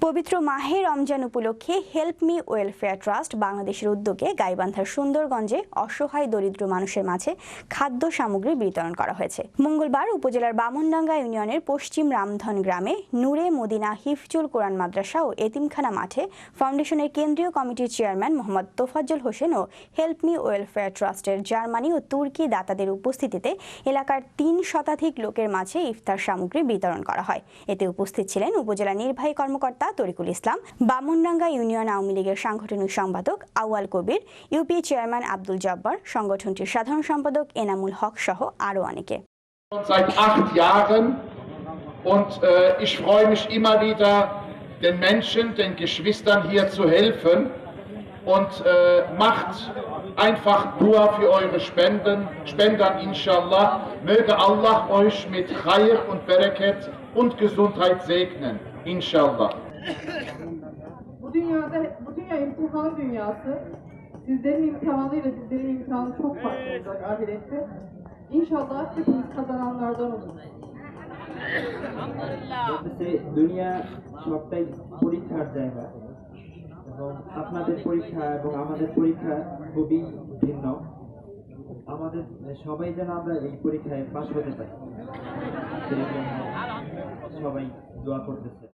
পবিত্র মাহে রমজান উপলক্ষে হেল্প মি ওয়েলফেয়ার ট্রাস্ট বাংলাদেশের উদ্যোগে গাইবান্ধার সুন্দরগঞ্জে অসহায় দরিদ্র মানুষের মাঝে খাদ্য সামগ্রী বিতরণ করা হয়েছে। মঙ্গলবার উপজেলার বামনডাঙ্গা ইউনিয়নের পশ্চিম রামধন গ্রামে নূরে মদিনা হিফজুল কোরআন মাদ্রাসা ও এতিমখানা মাঠে ফাউন্ডেশনের কেন্দ্রীয় কমিটির চেয়ারম্যান মোহাম্মদ তোফাজ্জল হোসেন ও হেল্প মি ওয়েলফেয়ার ট্রাস্টের জার্মানি ও তুর্কি দাতাদের উপস্থিতিতে এলাকার ৩ শতাধিক লোকের মাঝে ইফতার সামগ্রী বিতরণ করা হয়। এতে উপস্থিত ছিলেন উপজেলা নির্বাহী কর্মকর্তা তরিকুল ইসলাম, বামনডাঙ্গা ইউনিয়ন আওয়ামী লীগের সাংগঠনিক সম্পাদক আউয়াল কবির, ইউপি চেয়ারম্যান আব্দুল জব্বার, সংগঠনটির সাধারণ সম্পাদক এনামুল হক সহ আরও অনেকে। Seit 8 Jahren und ich freue mich immer wieder, den Menschen, den Geschwistern hier zu helfen und macht einfach Dua für eure Spendern, inshallah. Möge Allah euch mit Khair und Bereket und Gesundheit segnen, inshallah. Bu dünya imtihan dünyası. Sizlerin imtihanıyla bizlerin imtihanı çok farklı olacak ahirette. İnşallah hepimiz kazananlardan oluruz. দুনিয়া সবটাই পরীক্ষার জায়গা এবং আপনাদের পরীক্ষা এবং আমাদের পরীক্ষা খুবই ভিন্ন। আমাদের সবাই যেন আমরা এই পরীক্ষায় পাশ হতে পারি, সেই জন্য সবাই দোয়া করতেছে।